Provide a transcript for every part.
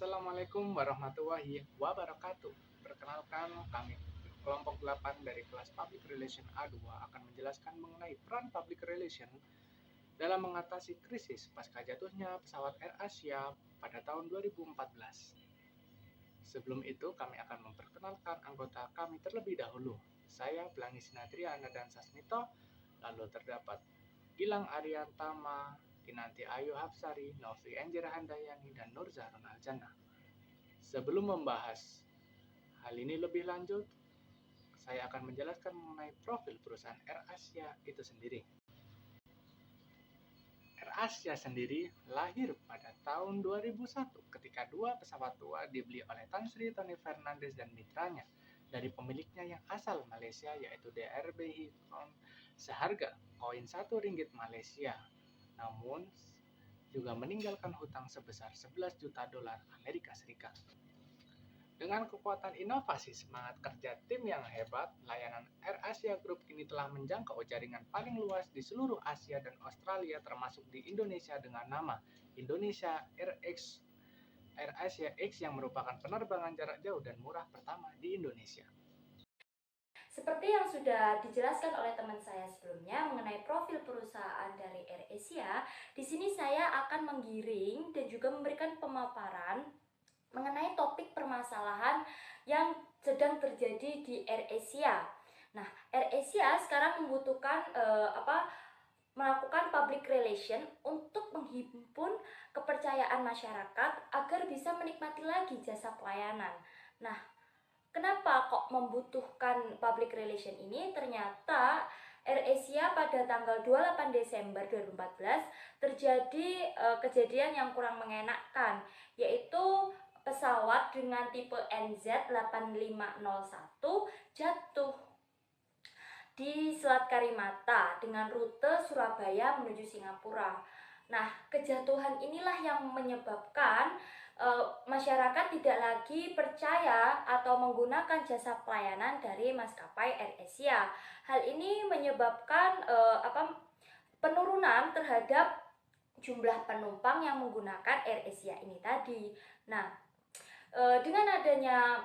Assalamualaikum warahmatullahi wabarakatuh. Perkenalkan, kami kelompok 8 dari kelas Public Relation A2 akan menjelaskan mengenai peran Public Relation dalam mengatasi krisis pasca jatuhnya pesawat AirAsia pada tahun 2014. Sebelum itu, kami akan memperkenalkan anggota kami terlebih dahulu. Saya Pelangi Sinadriana dan Sasmito, lalu terdapat Gilang Ariantama, Kinanti Ayu Hapsari, Novi Enjera Handayani, dan Nur Zahrun Aljana. Sebelum membahas hal ini lebih lanjut, saya akan menjelaskan mengenai profil perusahaan AirAsia itu sendiri. AirAsia sendiri lahir pada tahun 2001 ketika dua pesawat tua dibeli oleh Tan Sri Tony Fernandes dan mitranya dari pemiliknya yang asal Malaysia, yaitu DRB Hilton, seharga koin 1 ringgit Malaysia. Namun juga meninggalkan hutang sebesar 11 juta dolar Amerika Serikat. Dengan kekuatan inovasi, semangat kerja tim yang hebat, layanan AirAsia Group kini telah menjangkau jaringan paling luas di seluruh Asia dan Australia, termasuk di Indonesia dengan nama Indonesia AirAsia X yang merupakan penerbangan jarak jauh dan murah pertama di Indonesia. Seperti yang sudah dijelaskan oleh teman saya sebelumnya mengenai profil perusahaan dari AirAsia, di sini saya akan menggiring dan juga memberikan pemaparan mengenai topik permasalahan yang sedang terjadi di AirAsia. Nah, AirAsia sekarang membutuhkan melakukan public relation untuk menghimpun kepercayaan masyarakat agar bisa menikmati lagi jasa pelayanan. Nah, kenapa kok membutuhkan public relation ini? Ternyata AirAsia pada tanggal 28 Desember 2014 terjadi kejadian yang kurang mengenakan, yaitu pesawat dengan tipe NZ8501 jatuh di Selat Karimata dengan rute Surabaya menuju Singapura. Nah, kejatuhan inilah yang menyebabkan masyarakat tidak lagi percaya atau menggunakan jasa pelayanan dari maskapai AirAsia. Hal ini menyebabkan penurunan terhadap jumlah penumpang yang menggunakan AirAsia ini tadi. Nah, dengan adanya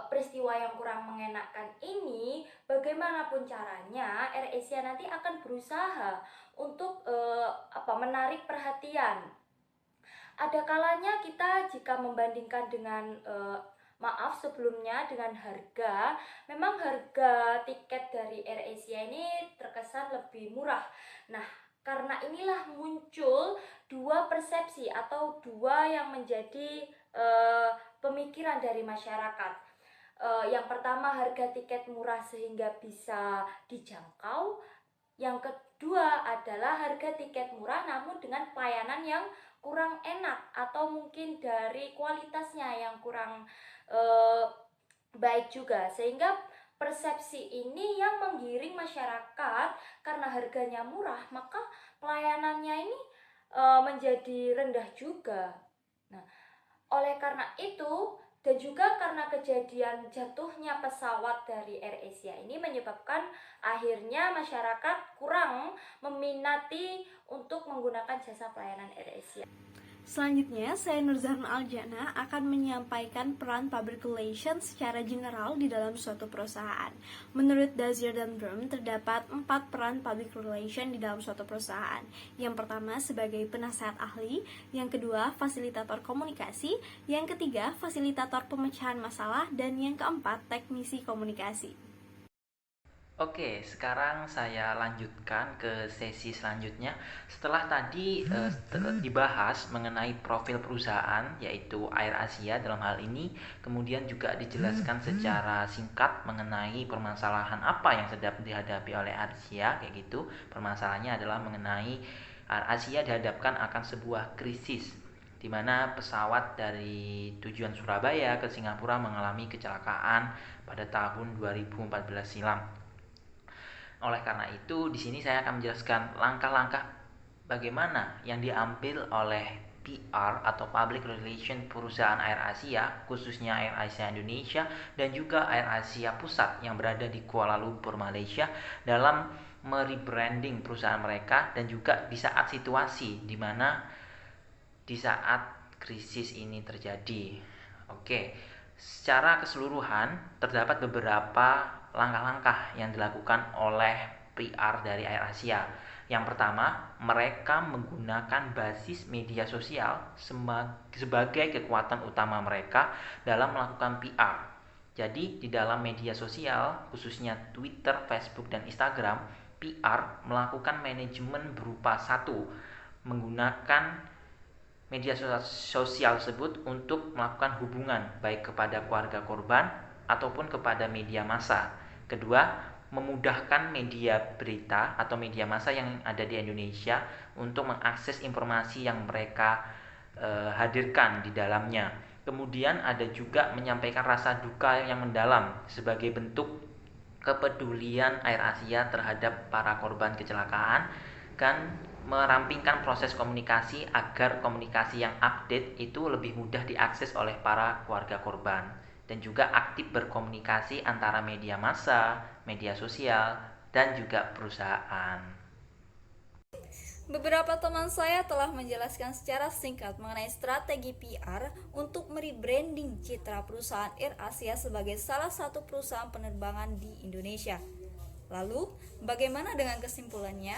peristiwa yang kurang mengenakan ini, bagaimanapun caranya AirAsia nanti akan berusaha untuk menarik perhatian. Ada kalanya kita jika membandingkan dengan sebelumnya dengan harga, memang harga tiket dari AirAsia ini terkesan lebih murah. Nah, karena inilah muncul dua persepsi atau dua yang menjadi pemikiran dari masyarakat. Yang pertama, harga tiket murah sehingga bisa dijangkau. Yang kedua adalah harga tiket murah namun dengan pelayanan yang kurang enak atau mungkin dari kualitasnya yang kurang baik juga, sehingga persepsi ini yang menggiring masyarakat. Karena harganya murah, maka pelayanannya ini menjadi rendah juga. Nah, oleh karena itu dan juga karena kejadian jatuhnya pesawat dari AirAsia ini menyebabkan akhirnya masyarakat kurang meminati untuk menggunakan jasa pelayanan AirAsia. Selanjutnya, saya Nur Zahrun Aljana akan menyampaikan peran public relations secara general di dalam suatu perusahaan. Menurut Dazier dan Brum, terdapat 4 peran public relation di dalam suatu perusahaan. Yang pertama, sebagai penasehat ahli. Yang kedua, fasilitator komunikasi. Yang ketiga, fasilitator pemecahan masalah. Dan yang keempat, teknisi komunikasi. Oke, sekarang saya lanjutkan ke sesi selanjutnya. Setelah tadi dibahas mengenai profil perusahaan, yaitu AirAsia dalam hal ini, kemudian juga dijelaskan secara singkat mengenai permasalahan apa yang sedang dihadapi oleh AirAsia, kayak gitu. Permasalahannya adalah mengenai AirAsia dihadapkan akan sebuah krisis, di mana pesawat dari tujuan Surabaya ke Singapura mengalami kecelakaan pada tahun 2014 silam. Oleh karena itu, di sini saya akan menjelaskan langkah-langkah bagaimana yang diambil oleh PR atau Public Relation perusahaan AirAsia, khususnya AirAsia Indonesia dan juga AirAsia Pusat yang berada di Kuala Lumpur, Malaysia, dalam merebranding perusahaan mereka dan juga di saat situasi di mana di saat krisis ini terjadi. Oke, secara keseluruhan terdapat beberapa langkah-langkah yang dilakukan oleh PR dari AirAsia. Yang pertama, mereka menggunakan basis media sosial sebagai kekuatan utama mereka dalam melakukan PR. Jadi di dalam media sosial, khususnya Twitter, Facebook, dan Instagram, PR melakukan manajemen berupa satu, menggunakan media sosial tersebut untuk melakukan hubungan baik kepada keluarga korban ataupun kepada media massa. Kedua, memudahkan media berita atau media massa yang ada di Indonesia untuk mengakses informasi yang mereka hadirkan di dalamnya. Kemudian ada juga menyampaikan rasa duka yang mendalam sebagai bentuk kepedulian AirAsia terhadap para korban kecelakaan dan merampingkan proses komunikasi agar komunikasi yang update itu lebih mudah diakses oleh para keluarga korban, dan juga aktif berkomunikasi antara media massa, media sosial, dan juga perusahaan. Beberapa teman saya telah menjelaskan secara singkat mengenai strategi PR untuk merebranding citra perusahaan AirAsia sebagai salah satu perusahaan penerbangan di Indonesia. Lalu, bagaimana dengan kesimpulannya?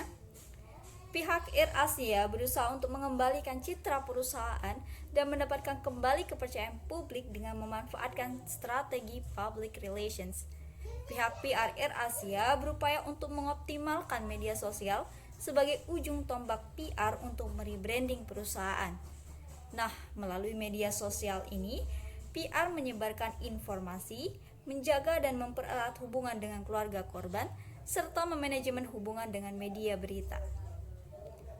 Pihak AirAsia berusaha untuk mengembalikan citra perusahaan dan mendapatkan kembali kepercayaan publik dengan memanfaatkan strategi public relations. Pihak PR AirAsia berupaya untuk mengoptimalkan media sosial sebagai ujung tombak PR untuk merebranding perusahaan. Nah, melalui media sosial ini, PR menyebarkan informasi, menjaga dan mempererat hubungan dengan keluarga korban, serta memanajemen hubungan dengan media berita.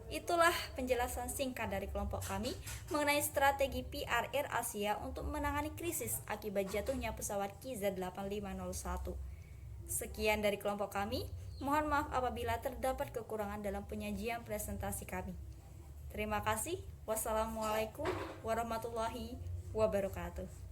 Itulah penjelasan singkat dari kelompok kami mengenai strategi PR AirAsia untuk menangani krisis akibat jatuhnya pesawat KZ8501. Sekian dari kelompok kami. Mohon maaf apabila terdapat kekurangan dalam penyajian presentasi kami. Terima kasih. Wassalamualaikum warahmatullahi wabarakatuh.